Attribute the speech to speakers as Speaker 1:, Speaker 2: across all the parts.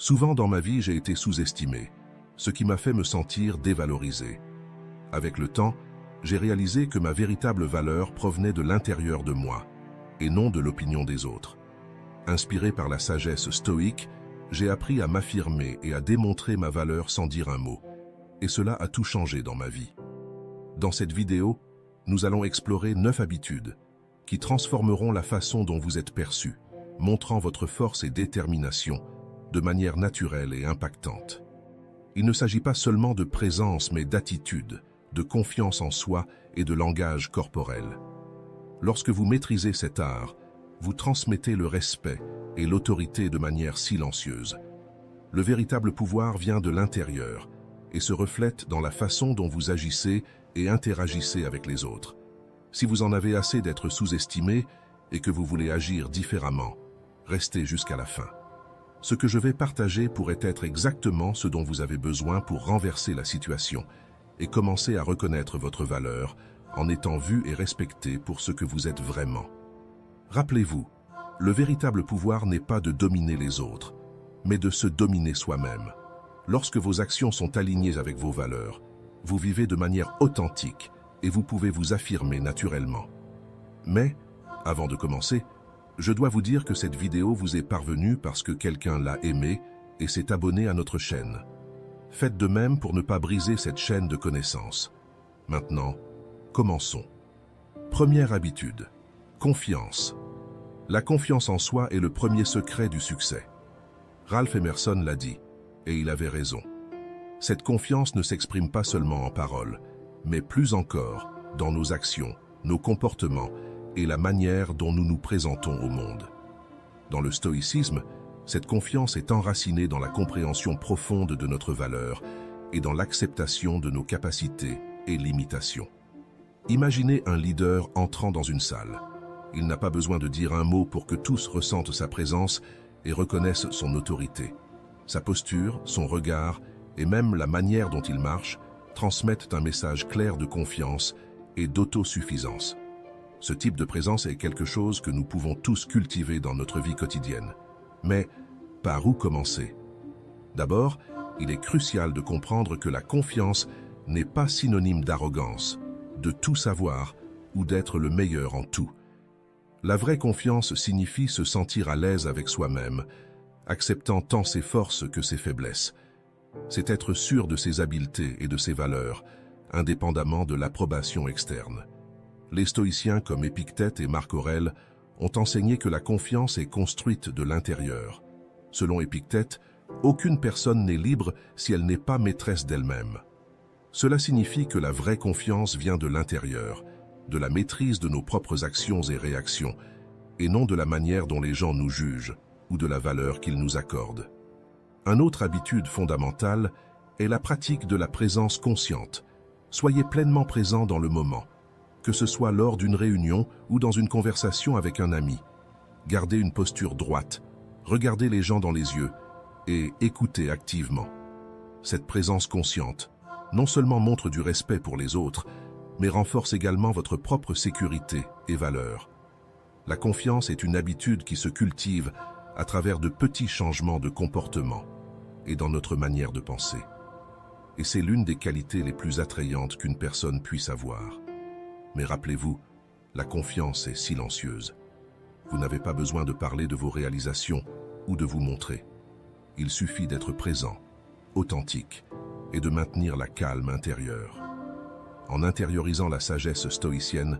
Speaker 1: Souvent dans ma vie, j'ai été sous-estimé, ce qui m'a fait me sentir dévalorisé. Avec le temps, j'ai réalisé que ma véritable valeur provenait de l'intérieur de moi, et non de l'opinion des autres. Inspiré par la sagesse stoïque, j'ai appris à m'affirmer et à démontrer ma valeur sans dire un mot. Et cela a tout changé dans ma vie. Dans cette vidéo, nous allons explorer 9 habitudes qui transformeront la façon dont vous êtes perçu, montrant votre force et détermination de manière naturelle et impactante. Il ne s'agit pas seulement de présence, mais d'attitude, de confiance en soi et de langage corporel. Lorsque vous maîtrisez cet art, vous transmettez le respect et l'autorité de manière silencieuse. Le véritable pouvoir vient de l'intérieur et se reflète dans la façon dont vous agissez et interagissez avec les autres. Si vous en avez assez d'être sous-estimé et que vous voulez agir différemment, restez jusqu'à la fin. Ce que je vais partager pourrait être exactement ce dont vous avez besoin pour renverser la situation et commencer à reconnaître votre valeur en étant vu et respecté pour ce que vous êtes vraiment. Rappelez-vous, le véritable pouvoir n'est pas de dominer les autres, mais de se dominer soi-même. Lorsque vos actions sont alignées avec vos valeurs, vous vivez de manière authentique et vous pouvez vous affirmer naturellement. Mais, avant de commencer, je dois vous dire que cette vidéo vous est parvenue parce que quelqu'un l'a aimée et s'est abonné à notre chaîne. Faites de même pour ne pas briser cette chaîne de connaissances. Maintenant, commençons. Première habitude, confiance. La confiance en soi est le premier secret du succès. Ralph Emerson l'a dit, et il avait raison. Cette confiance ne s'exprime pas seulement en paroles, mais plus encore dans nos actions, nos comportements et la manière dont nous nous présentons au monde. Dans le stoïcisme, cette confiance est enracinée dans la compréhension profonde de notre valeur et dans l'acceptation de nos capacités et limitations. Imaginez un leader entrant dans une salle. Il n'a pas besoin de dire un mot pour que tous ressentent sa présence et reconnaissent son autorité. Sa posture, son regard et même la manière dont il marche transmettent un message clair de confiance et d'autosuffisance. Ce type de présence est quelque chose que nous pouvons tous cultiver dans notre vie quotidienne. Mais par où commencer? D'abord, il est crucial de comprendre que la confiance n'est pas synonyme d'arrogance, de tout savoir ou d'être le meilleur en tout. La vraie confiance signifie se sentir à l'aise avec soi-même, acceptant tant ses forces que ses faiblesses. C'est être sûr de ses habiletés et de ses valeurs, indépendamment de l'approbation externe. Les stoïciens comme Épictète et Marc Aurèle ont enseigné que la confiance est construite de l'intérieur. Selon Épictète, aucune personne n'est libre si elle n'est pas maîtresse d'elle-même. Cela signifie que la vraie confiance vient de l'intérieur, de la maîtrise de nos propres actions et réactions, et non de la manière dont les gens nous jugent ou de la valeur qu'ils nous accordent. Une autre habitude fondamentale est la pratique de la présence consciente. Soyez pleinement présent dans le moment, que ce soit lors d'une réunion ou dans une conversation avec un ami. Gardez une posture droite, regardez les gens dans les yeux et écoutez activement. Cette présence consciente non seulement montre du respect pour les autres, mais renforce également votre propre sécurité et valeur. La confiance est une habitude qui se cultive à travers de petits changements de comportement et dans notre manière de penser. Et c'est l'une des qualités les plus attrayantes qu'une personne puisse avoir. Mais rappelez-vous, la confiance est silencieuse. Vous n'avez pas besoin de parler de vos réalisations ou de vous montrer. Il suffit d'être présent, authentique et de maintenir la calme intérieure. En intériorisant la sagesse stoïcienne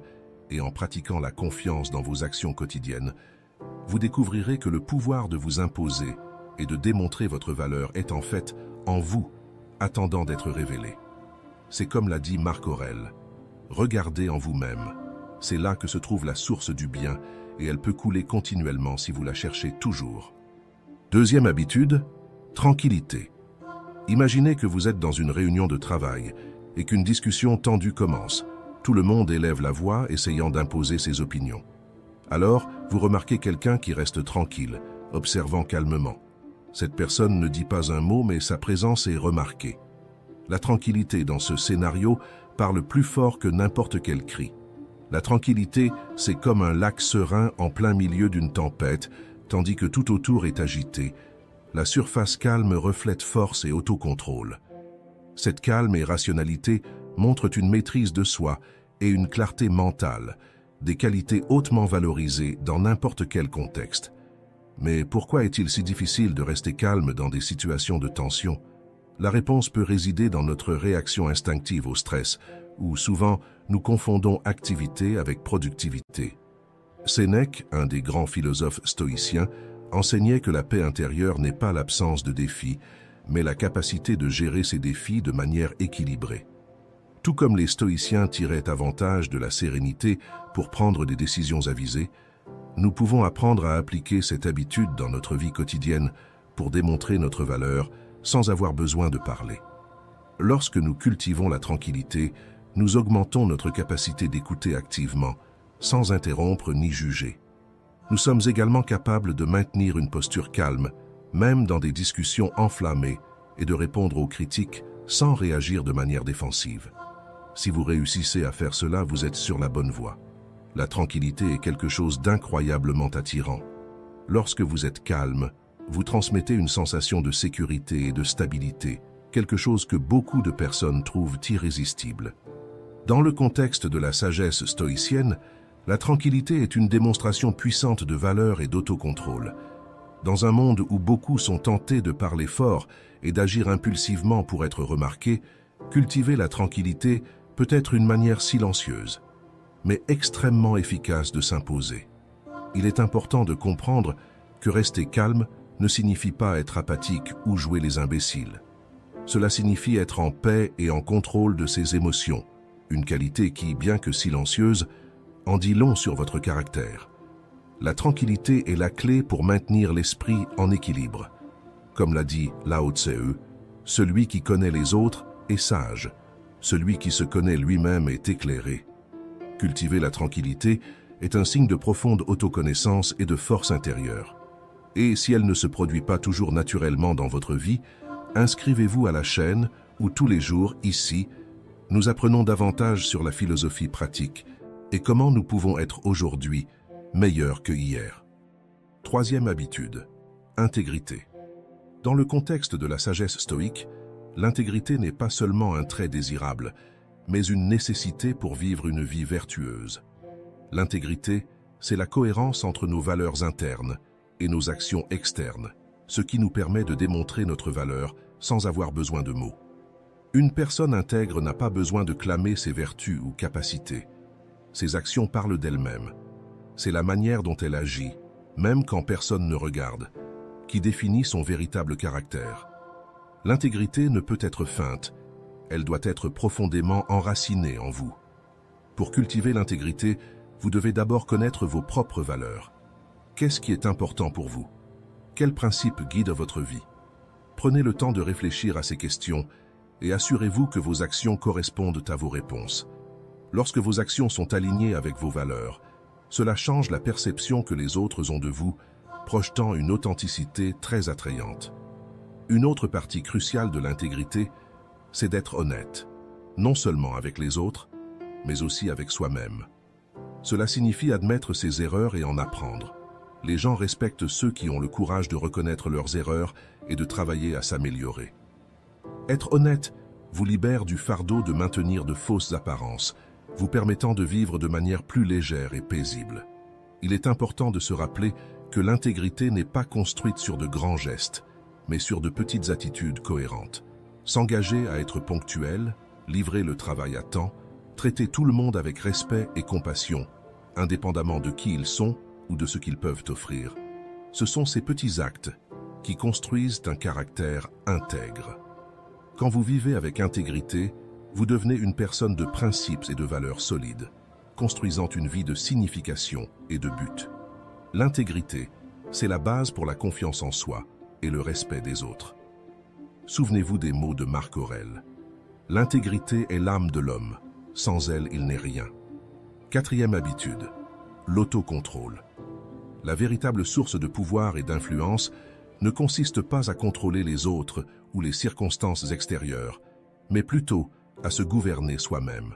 Speaker 1: et en pratiquant la confiance dans vos actions quotidiennes, vous découvrirez que le pouvoir de vous imposer et de démontrer votre valeur est en fait en vous, attendant d'être révélé. C'est comme l'a dit Marc Aurèle. Regardez en vous-même. C'est là que se trouve la source du bien et elle peut couler continuellement si vous la cherchez toujours. Deuxième habitude, tranquillité. Imaginez que vous êtes dans une réunion de travail et qu'une discussion tendue commence. Tout le monde élève la voix, essayant d'imposer ses opinions. Alors, vous remarquez quelqu'un qui reste tranquille, observant calmement. Cette personne ne dit pas un mot, mais sa présence est remarquée. La tranquillité dans ce scénario parle plus fort que n'importe quel cri. La tranquillité, c'est comme un lac serein en plein milieu d'une tempête, tandis que tout autour est agité, La surface calme reflète force et autocontrôle. Cette calme et rationalité montrent une maîtrise de soi et une clarté mentale, des qualités hautement valorisées dans n'importe quel contexte. Mais pourquoi est-il si difficile de rester calme dans des situations de tension? La réponse peut résider dans notre réaction instinctive au stress, où souvent nous confondons activité avec productivité. Sénèque, un des grands philosophes stoïciens, enseignait que la paix intérieure n'est pas l'absence de défis, mais la capacité de gérer ces défis de manière équilibrée. Tout comme les stoïciens tiraient avantage de la sérénité pour prendre des décisions avisées, nous pouvons apprendre à appliquer cette habitude dans notre vie quotidienne pour démontrer notre valeur sans avoir besoin de parler. Lorsque nous cultivons la tranquillité, nous augmentons notre capacité d'écouter activement, sans interrompre ni juger. Nous sommes également capables de maintenir une posture calme, même dans des discussions enflammées, et de répondre aux critiques sans réagir de manière défensive. Si vous réussissez à faire cela, vous êtes sur la bonne voie. La tranquillité est quelque chose d'incroyablement attirant. Lorsque vous êtes calme, vous transmettez une sensation de sécurité et de stabilité, quelque chose que beaucoup de personnes trouvent irrésistible. Dans le contexte de la sagesse stoïcienne, la tranquillité est une démonstration puissante de valeur et d'autocontrôle. Dans un monde où beaucoup sont tentés de parler fort et d'agir impulsivement pour être remarqués, cultiver la tranquillité peut être une manière silencieuse, mais extrêmement efficace de s'imposer. Il est important de comprendre que rester calme ne signifie pas être apathique ou jouer les imbéciles. Cela signifie être en paix et en contrôle de ses émotions, une qualité qui, bien que silencieuse, en dit long sur votre caractère. La tranquillité est la clé pour maintenir l'esprit en équilibre. Comme l'a dit Lao Tse, celui qui connaît les autres est sage, celui qui se connaît lui-même est éclairé. Cultiver la tranquillité est un signe de profonde autoconnaissance et de force intérieure. Et si elle ne se produit pas toujours naturellement dans votre vie, inscrivez-vous à la chaîne où tous les jours, ici, nous apprenons davantage sur la philosophie pratique et comment nous pouvons être aujourd'hui meilleurs que hier. Troisième habitude, intégrité. Dans le contexte de la sagesse stoïque, l'intégrité n'est pas seulement un trait désirable, mais une nécessité pour vivre une vie vertueuse. L'intégrité, c'est la cohérence entre nos valeurs internes et nos actions externes, ce qui nous permet de démontrer notre valeur sans avoir besoin de mots. Une personne intègre n'a pas besoin de clamer ses vertus ou capacités. Ses actions parlent d'elle-même. C'est la manière dont elle agit, même quand personne ne regarde, qui définit son véritable caractère. L'intégrité ne peut être feinte, elle doit être profondément enracinée en vous. Pour cultiver l'intégrité, vous devez d'abord connaître vos propres valeurs. Qu'est-ce qui est important pour vous? Quels principes guident votre vie? Prenez le temps de réfléchir à ces questions et assurez-vous que vos actions correspondent à vos réponses. Lorsque vos actions sont alignées avec vos valeurs, cela change la perception que les autres ont de vous, projetant une authenticité très attrayante. Une autre partie cruciale de l'intégrité, c'est d'être honnête, non seulement avec les autres, mais aussi avec soi-même. Cela signifie admettre ses erreurs et en apprendre. Les gens respectent ceux qui ont le courage de reconnaître leurs erreurs et de travailler à s'améliorer. Être honnête vous libère du fardeau de maintenir de fausses apparences, vous permettant de vivre de manière plus légère et paisible. Il est important de se rappeler que l'intégrité n'est pas construite sur de grands gestes, mais sur de petites attitudes cohérentes. S'engager à être ponctuel, livrer le travail à temps, traiter tout le monde avec respect et compassion, indépendamment de qui ils sont ou de ce qu'ils peuvent offrir. Ce sont ces petits actes qui construisent un caractère intègre. Quand vous vivez avec intégrité, vous devenez une personne de principes et de valeurs solides, construisant une vie de signification et de but. L'intégrité, c'est la base pour la confiance en soi et le respect des autres. Souvenez-vous des mots de Marc Aurèle. L'intégrité est l'âme de l'homme. Sans elle, il n'est rien. Quatrième habitude, l'autocontrôle. La véritable source de pouvoir et d'influence ne consiste pas à contrôler les autres ou les circonstances extérieures, mais plutôt à se gouverner soi-même.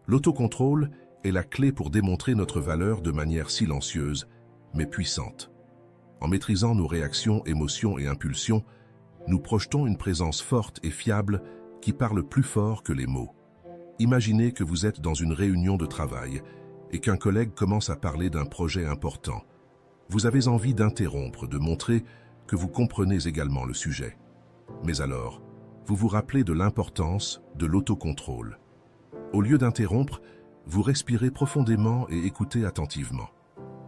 Speaker 1: L'autocontrôle est la clé pour démontrer notre valeur de manière silencieuse, mais puissante. En maîtrisant nos réactions, émotions et impulsions, nous projetons une présence forte et fiable qui parle plus fort que les mots. Imaginez que vous êtes dans une réunion de travail et qu'un collègue commence à parler d'un projet important. Vous avez envie d'interrompre, de montrer que vous comprenez également le sujet. Mais alors, vous vous rappelez de l'importance de l'autocontrôle. Au lieu d'interrompre, vous respirez profondément et écoutez attentivement.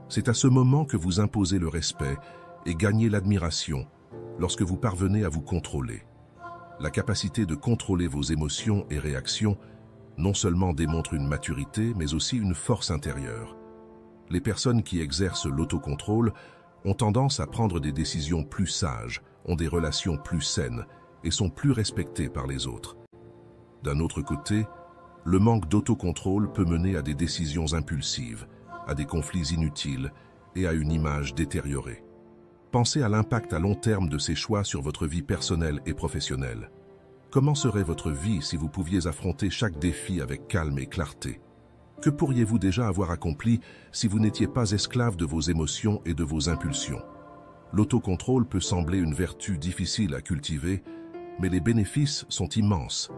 Speaker 1: C'est à ce moment que vous imposez le respect et gagnez l'admiration lorsque vous parvenez à vous contrôler. La capacité de contrôler vos émotions et réactions non seulement démontre une maturité, mais aussi une force intérieure. Les personnes qui exercent l'autocontrôle ont tendance à prendre des décisions plus sages, ont des relations plus saines et sont plus respectées par les autres. D'un autre côté, le manque d'autocontrôle peut mener à des décisions impulsives, à des conflits inutiles et à une image détériorée. Pensez à l'impact à long terme de ces choix sur votre vie personnelle et professionnelle. Comment serait votre vie si vous pouviez affronter chaque défi avec calme et clarté? Que pourriez-vous déjà avoir accompli si vous n'étiez pas esclave de vos émotions et de vos impulsions? L'autocontrôle peut sembler une vertu difficile à cultiver, mais les bénéfices sont immenses.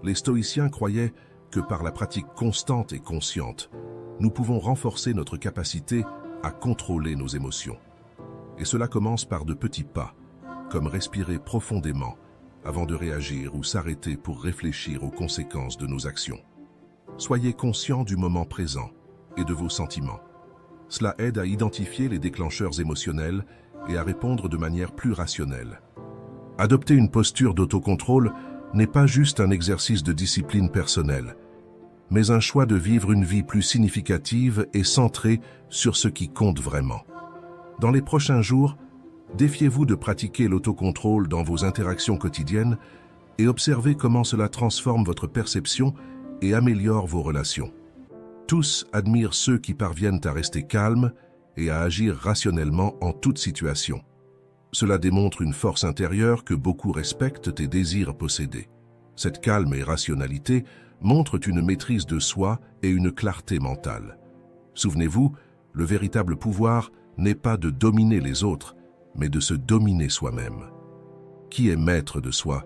Speaker 1: Les stoïciens croyaient que par la pratique constante et consciente, nous pouvons renforcer notre capacité à contrôler nos émotions. Et cela commence par de petits pas, comme respirer profondément avant de réagir ou s'arrêter pour réfléchir aux conséquences de nos actions. Soyez conscient du moment présent et de vos sentiments. Cela aide à identifier les déclencheurs émotionnels et à répondre de manière plus rationnelle. Adopter une posture d'autocontrôle n'est pas juste un exercice de discipline personnelle, mais un choix de vivre une vie plus significative et centrée sur ce qui compte vraiment. Dans les prochains jours, défiez-vous de pratiquer l'autocontrôle dans vos interactions quotidiennes et observez comment cela transforme votre perception et améliore vos relations. Tous admirent ceux qui parviennent à rester calmes et à agir rationnellement en toute situation. Cela démontre une force intérieure que beaucoup respectent et désirent posséder. Cette calme et rationalité montrent une maîtrise de soi et une clarté mentale. Souvenez-vous, le véritable pouvoir n'est pas de dominer les autres, mais de se dominer soi-même. Qui est maître de soi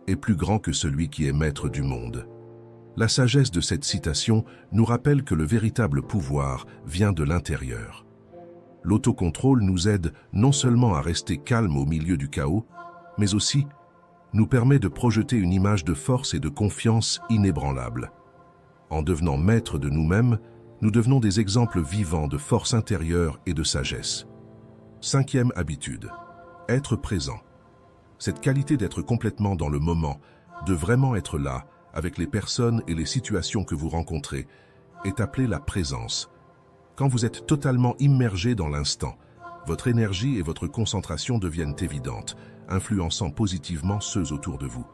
Speaker 1: est plus grand que celui qui est maître du monde. La sagesse de cette citation nous rappelle que le véritable pouvoir vient de l'intérieur. L'autocontrôle nous aide non seulement à rester calme au milieu du chaos, mais aussi nous permet de projeter une image de force et de confiance inébranlable. En devenant maître de nous-mêmes, nous devenons des exemples vivants de force intérieure et de sagesse. 5e habitude, être présent. Cette qualité d'être complètement dans le moment, de vraiment être là, avec les personnes et les situations que vous rencontrez, est appelée la présence. Quand vous êtes totalement immergé dans l'instant, votre énergie et votre concentration deviennent évidentes, influençant positivement ceux autour de vous.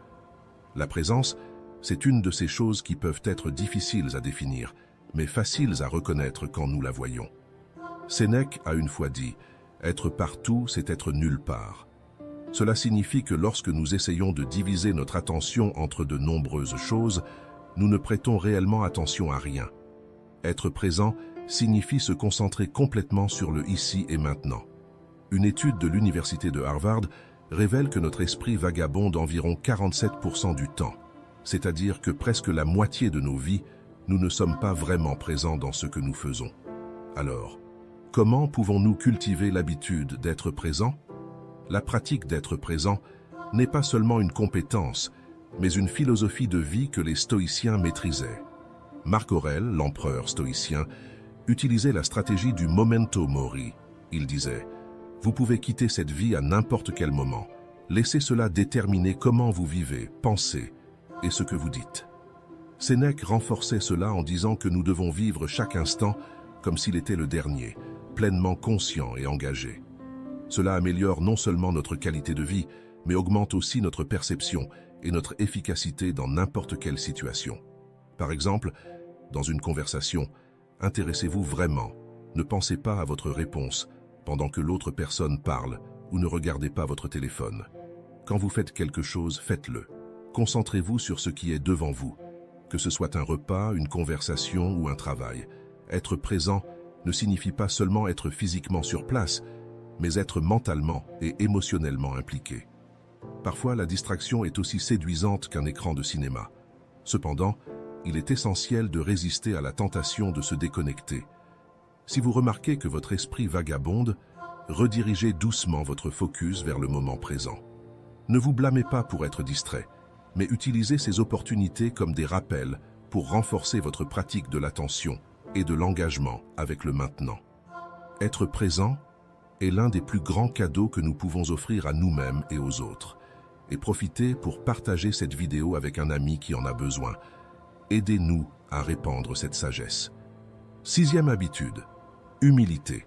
Speaker 1: La présence, c'est une de ces choses qui peuvent être difficiles à définir, mais faciles à reconnaître quand nous la voyons. Sénèque a une fois dit « Être partout, c'est être nulle part ». Cela signifie que lorsque nous essayons de diviser notre attention entre de nombreuses choses, nous ne prêtons réellement attention à rien. Être présent signifie se concentrer complètement sur le ici et maintenant. Une étude de l'université de Harvard révèle que notre esprit vagabonde environ 47% du temps, c'est-à-dire que presque la moitié de nos vies, nous ne sommes pas vraiment présents dans ce que nous faisons. Alors, comment pouvons-nous cultiver l'habitude d'être présent? La pratique d'être présent n'est pas seulement une compétence, mais une philosophie de vie que les stoïciens maîtrisaient. Marc Aurèle, l'empereur stoïcien, utilisait la stratégie du memento mori. Il disait « Vous pouvez quitter cette vie à n'importe quel moment. Laissez cela déterminer comment vous vivez, pensez et ce que vous dites. » Sénèque renforçait cela en disant que nous devons vivre chaque instant comme s'il était le dernier, pleinement conscient et engagé. Cela améliore non seulement notre qualité de vie, mais augmente aussi notre perception et notre efficacité dans n'importe quelle situation. Par exemple, dans une conversation, intéressez-vous vraiment, ne pensez pas à votre réponse pendant que l'autre personne parle ou ne regardez pas votre téléphone. Quand vous faites quelque chose, faites-le. Concentrez-vous sur ce qui est devant vous, que ce soit un repas, une conversation ou un travail. Être présent ne signifie pas seulement être physiquement sur place, mais être mentalement et émotionnellement impliqué. Parfois, la distraction est aussi séduisante qu'un écran de cinéma. Cependant, il est essentiel de résister à la tentation de se déconnecter. Si vous remarquez que votre esprit vagabonde, redirigez doucement votre focus vers le moment présent. Ne vous blâmez pas pour être distrait, mais utilisez ces opportunités comme des rappels pour renforcer votre pratique de l'attention et de l'engagement avec le maintenant. Être présent est l'un des plus grands cadeaux que nous pouvons offrir à nous-mêmes et aux autres. Et profitez pour partager cette vidéo avec un ami qui en a besoin. Aidez-nous à répandre cette sagesse. 6e habitude, humilité.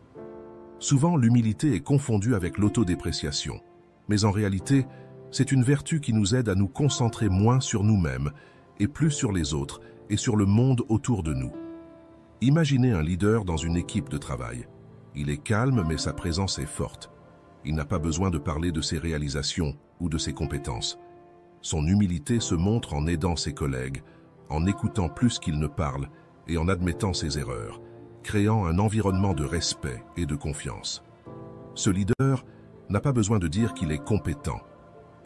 Speaker 1: Souvent, l'humilité est confondue avec l'autodépréciation. Mais en réalité, c'est une vertu qui nous aide à nous concentrer moins sur nous-mêmes et plus sur les autres et sur le monde autour de nous. Imaginez un leader dans une équipe de travail. Il est calme, mais sa présence est forte. Il n'a pas besoin de parler de ses réalisations ou de ses compétences. Son humilité se montre en aidant ses collègues, en écoutant plus qu'il ne parle et en admettant ses erreurs, créant un environnement de respect et de confiance. Ce leader n'a pas besoin de dire qu'il est compétent.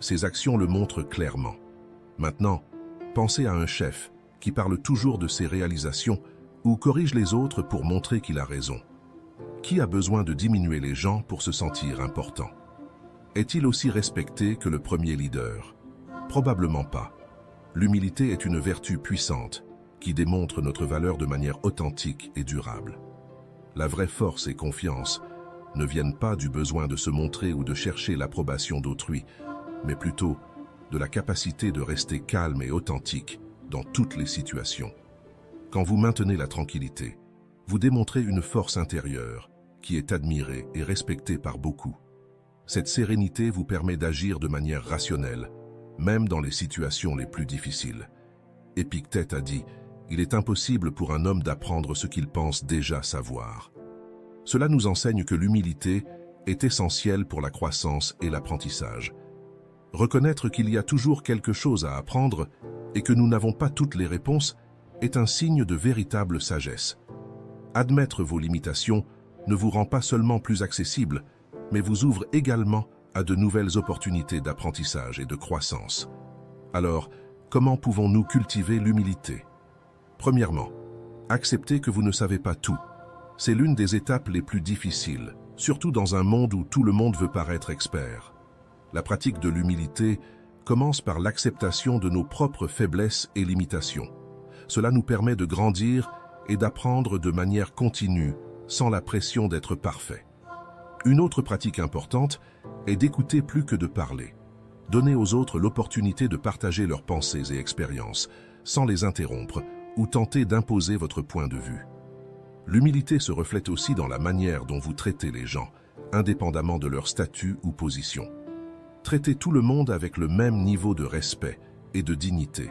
Speaker 1: Ses actions le montrent clairement. Maintenant, pensez à un chef qui parle toujours de ses réalisations ou corrige les autres pour montrer qu'il a raison. Qui a besoin de diminuer les gens pour se sentir important? Est-il aussi respecté que le premier leader? Probablement pas. L'humilité est une vertu puissante qui démontre notre valeur de manière authentique et durable. La vraie force et confiance ne viennent pas du besoin de se montrer ou de chercher l'approbation d'autrui, mais plutôt de la capacité de rester calme et authentique dans toutes les situations. Quand vous maintenez la tranquillité, vous démontrez une force intérieure qui est admirée et respectée par beaucoup. Cette sérénité vous permet d'agir de manière rationnelle, même dans les situations les plus difficiles. Épictète a dit « Il est impossible pour un homme d'apprendre ce qu'il pense déjà savoir ». Cela nous enseigne que l'humilité est essentielle pour la croissance et l'apprentissage. Reconnaître qu'il y a toujours quelque chose à apprendre et que nous n'avons pas toutes les réponses est un signe de véritable sagesse. Admettre vos limitations ne vous rend pas seulement plus accessible, mais vous ouvre également à de nouvelles opportunités d'apprentissage et de croissance. Alors, comment pouvons-nous cultiver l'humilité? Premièrement, acceptez que vous ne savez pas tout. C'est l'une des étapes les plus difficiles, surtout dans un monde où tout le monde veut paraître expert. La pratique de l'humilité commence par l'acceptation de nos propres faiblesses et limitations. Cela nous permet de grandir et d'apprendre de manière continue, sans la pression d'être parfait. Une autre pratique importante est d'écouter plus que de parler. Donnez aux autres l'opportunité de partager leurs pensées et expériences, sans les interrompre ou tenter d'imposer votre point de vue. L'humilité se reflète aussi dans la manière dont vous traitez les gens, indépendamment de leur statut ou position. Traitez tout le monde avec le même niveau de respect et de dignité.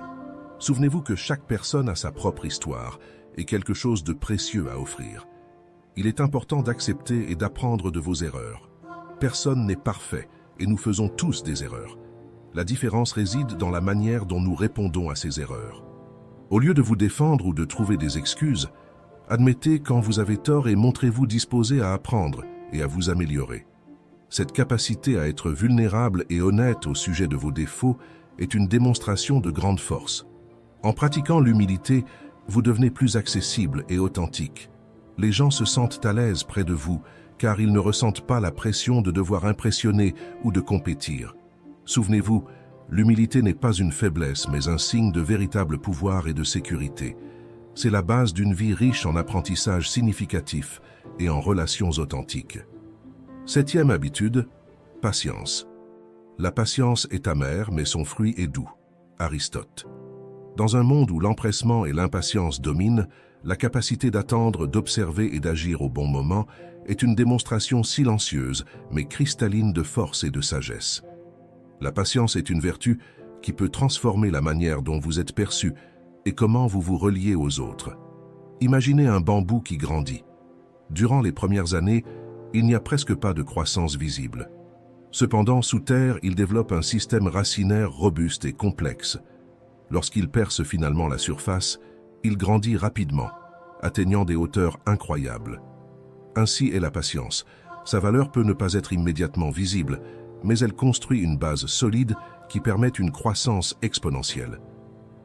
Speaker 1: Souvenez-vous que chaque personne a sa propre histoire et quelque chose de précieux à offrir. Il est important d'accepter et d'apprendre de vos erreurs. Personne n'est parfait et nous faisons tous des erreurs. La différence réside dans la manière dont nous répondons à ces erreurs. Au lieu de vous défendre ou de trouver des excuses, admettez quand vous avez tort et montrez-vous disposé à apprendre et à vous améliorer. Cette capacité à être vulnérable et honnête au sujet de vos défauts est une démonstration de grande force. En pratiquant l'humilité, vous devenez plus accessible et authentique. Les gens se sentent à l'aise près de vous, car ils ne ressentent pas la pression de devoir impressionner ou de compétir. Souvenez-vous, l'humilité n'est pas une faiblesse, mais un signe de véritable pouvoir et de sécurité. C'est la base d'une vie riche en apprentissage significatif et en relations authentiques. 7e habitude, patience. La patience est amère, mais son fruit est doux. Aristote. Dans un monde où l'empressement et l'impatience dominent, la capacité d'attendre, d'observer et d'agir au bon moment est une démonstration silencieuse, mais cristalline de force et de sagesse. La patience est une vertu qui peut transformer la manière dont vous êtes perçu et comment vous vous reliez aux autres. Imaginez un bambou qui grandit. Durant les premières années, il n'y a presque pas de croissance visible. Cependant, sous terre, il développe un système racinaire robuste et complexe. Lorsqu'il perce finalement la surface, il grandit rapidement, atteignant des hauteurs incroyables. Ainsi est la patience. Sa valeur peut ne pas être immédiatement visible, mais elle construit une base solide qui permet une croissance exponentielle.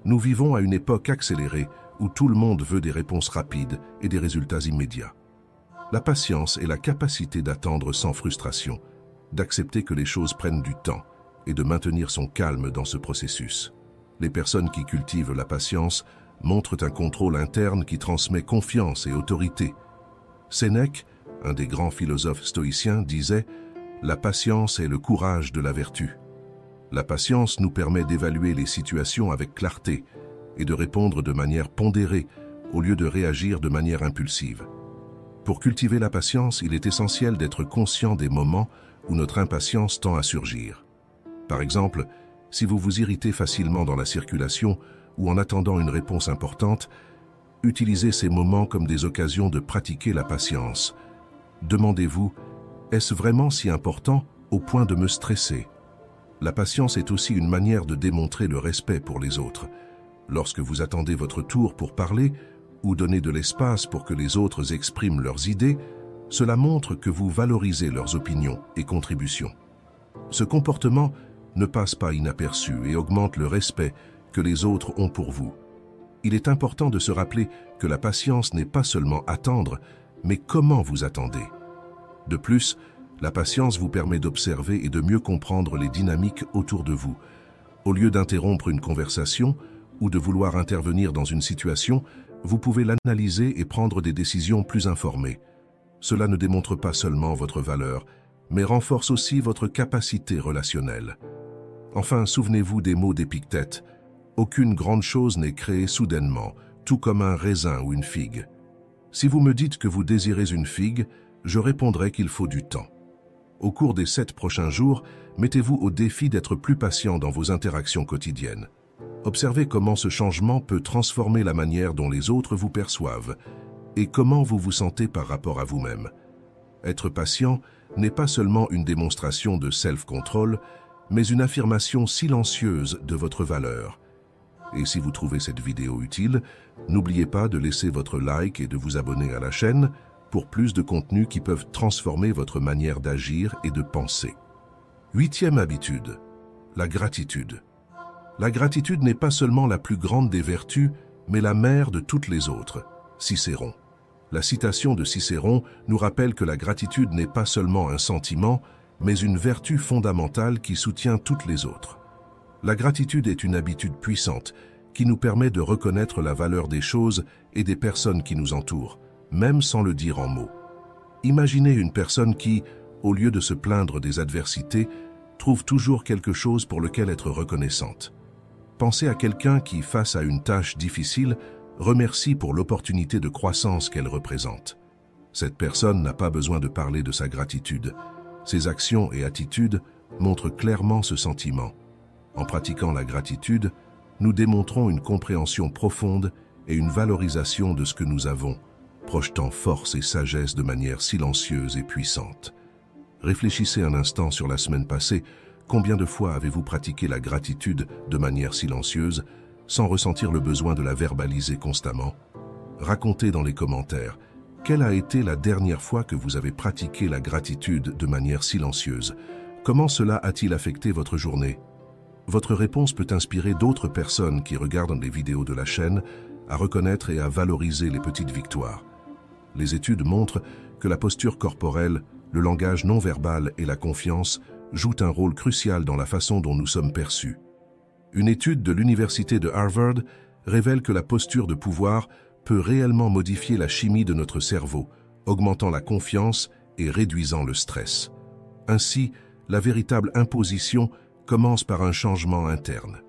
Speaker 1: Nous vivons à une époque accélérée où tout le monde veut des réponses rapides et des résultats immédiats. La patience est la capacité d'attendre sans frustration, d'accepter que les choses prennent du temps et de maintenir son calme dans ce processus. Les personnes qui cultivent la patience montrent un contrôle interne qui transmet confiance et autorité. Sénèque, un des grands philosophes stoïciens, disait « La patience est le courage de la vertu ». La patience nous permet d'évaluer les situations avec clarté et de répondre de manière pondérée au lieu de réagir de manière impulsive. Pour cultiver la patience, il est essentiel d'être conscient des moments où notre impatience tend à surgir. Par exemple, si vous vous irritez facilement dans la circulation ou en attendant une réponse importante, utilisez ces moments comme des occasions de pratiquer la patience. Demandez-vous, est-ce vraiment si important au point de me stresser? La patience est aussi une manière de démontrer le respect pour les autres. Lorsque vous attendez votre tour pour parler ou donnez de l'espace pour que les autres expriment leurs idées, cela montre que vous valorisez leurs opinions et contributions. Ce comportement ne passe pas inaperçu et augmente le respect que les autres ont pour vous. Il est important de se rappeler que la patience n'est pas seulement attendre, mais comment vous attendez. De plus, la patience vous permet d'observer et de mieux comprendre les dynamiques autour de vous. Au lieu d'interrompre une conversation ou de vouloir intervenir dans une situation, vous pouvez l'analyser et prendre des décisions plus informées. Cela ne démontre pas seulement votre valeur, mais renforce aussi votre capacité relationnelle. Enfin, souvenez-vous des mots d'Épictète. Aucune grande chose n'est créée soudainement, tout comme un raisin ou une figue. Si vous me dites que vous désirez une figue, je répondrai qu'il faut du temps. Au cours des 7 prochains jours, mettez-vous au défi d'être plus patient dans vos interactions quotidiennes. Observez comment ce changement peut transformer la manière dont les autres vous perçoivent et comment vous vous sentez par rapport à vous-même. Être patient n'est pas seulement une démonstration de self-control, mais une affirmation silencieuse de votre valeur. Et si vous trouvez cette vidéo utile, n'oubliez pas de laisser votre like et de vous abonner à la chaîne pour plus de contenus qui peuvent transformer votre manière d'agir et de penser. 8e habitude, la gratitude. La gratitude n'est pas seulement la plus grande des vertus, mais la mère de toutes les autres. Cicéron. La citation de Cicéron nous rappelle que la gratitude n'est pas seulement un sentiment, mais une vertu fondamentale qui soutient toutes les autres. La gratitude est une habitude puissante qui nous permet de reconnaître la valeur des choses et des personnes qui nous entourent, même sans le dire en mots. Imaginez une personne qui, au lieu de se plaindre des adversités, trouve toujours quelque chose pour lequel être reconnaissante. Pensez à quelqu'un qui, face à une tâche difficile, remercie pour l'opportunité de croissance qu'elle représente. Cette personne n'a pas besoin de parler de sa gratitude. Ses actions et attitudes montrent clairement ce sentiment. En pratiquant la gratitude, nous démontrons une compréhension profonde et une valorisation de ce que nous avons, projetant force et sagesse de manière silencieuse et puissante. Réfléchissez un instant sur la semaine passée. Combien de fois avez-vous pratiqué la gratitude de manière silencieuse, sans ressentir le besoin de la verbaliser constamment? Racontez dans les commentaires, quelle a été la dernière fois que vous avez pratiqué la gratitude de manière silencieuse? Comment cela a-t-il affecté votre journée? Votre réponse peut inspirer d'autres personnes qui regardent les vidéos de la chaîne à reconnaître et à valoriser les petites victoires. Les études montrent que la posture corporelle, le langage non verbal et la confiance jouent un rôle crucial dans la façon dont nous sommes perçus. Une étude de l'université de Harvard révèle que la posture de pouvoir peut réellement modifier la chimie de notre cerveau, augmentant la confiance et réduisant le stress. Ainsi, la véritable imposition commence par un changement interne.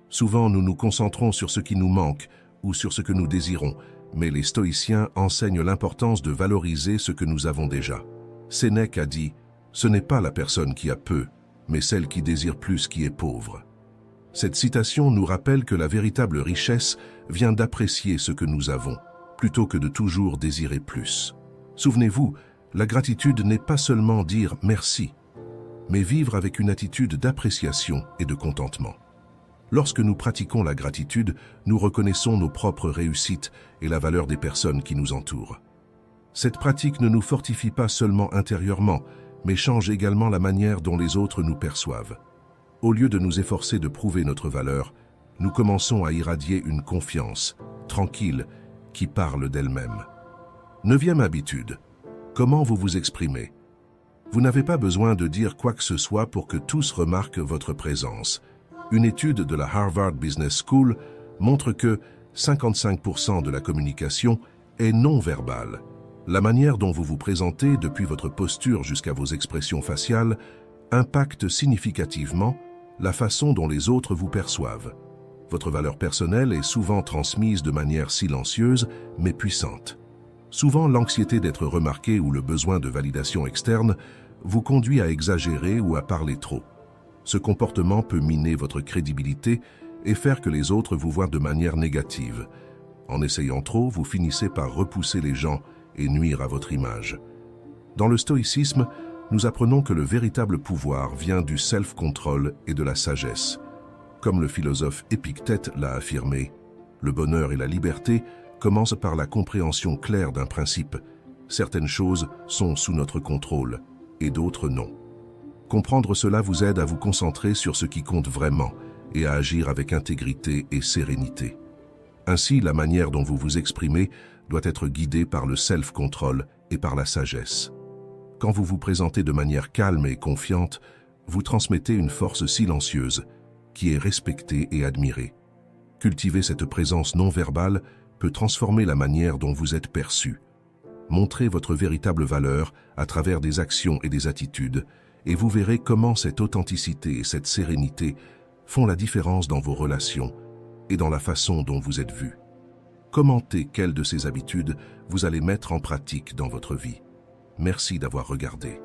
Speaker 1: Souvent, nous nous concentrons sur ce qui nous manque ou sur ce que nous désirons, mais les stoïciens enseignent l'importance de valoriser ce que nous avons déjà. Sénèque a dit « Ce n'est pas la personne qui a peu, mais celle qui désire plus qui est pauvre ». Cette citation nous rappelle que la véritable richesse vient d'apprécier ce que nous avons, plutôt que de toujours désirer plus. Souvenez-vous, la gratitude n'est pas seulement dire « merci », mais vivre avec une attitude d'appréciation et de contentement. Lorsque nous pratiquons la gratitude, nous reconnaissons nos propres réussites et la valeur des personnes qui nous entourent. Cette pratique ne nous fortifie pas seulement intérieurement, mais change également la manière dont les autres nous perçoivent. Au lieu de nous efforcer de prouver notre valeur, nous commençons à irradier une confiance, tranquille, qui parle d'elle-même. 9e habitude. Comment vous vous exprimez? Vous n'avez pas besoin de dire quoi que ce soit pour que tous remarquent votre présence. Une étude de la Harvard Business School montre que 55% de la communication est non verbale. La manière dont vous vous présentez, depuis votre posture jusqu'à vos expressions faciales, impacte significativement la façon dont les autres vous perçoivent. Votre valeur personnelle est souvent transmise de manière silencieuse mais puissante. Souvent, l'anxiété d'être remarqué ou le besoin de validation externe vous conduit à exagérer ou à parler trop. Ce comportement peut miner votre crédibilité et faire que les autres vous voient de manière négative. En essayant trop, vous finissez par repousser les gens et nuire à votre image. Dans le stoïcisme, nous apprenons que le véritable pouvoir vient du self-control et de la sagesse. Comme le philosophe Épictète l'a affirmé, le bonheur et la liberté commencent par la compréhension claire d'un principe. Certaines choses sont sous notre contrôle et d'autres non. Comprendre cela vous aide à vous concentrer sur ce qui compte vraiment et à agir avec intégrité et sérénité. Ainsi, la manière dont vous vous exprimez doit être guidée par le self-control et par la sagesse. Quand vous vous présentez de manière calme et confiante, vous transmettez une force silencieuse qui est respectée et admirée. Cultiver cette présence non verbale peut transformer la manière dont vous êtes perçu. Montrez votre véritable valeur à travers des actions et des attitudes, et vous verrez comment cette authenticité et cette sérénité font la différence dans vos relations et dans la façon dont vous êtes vu. Commentez quelles de ces habitudes vous allez mettre en pratique dans votre vie. Merci d'avoir regardé.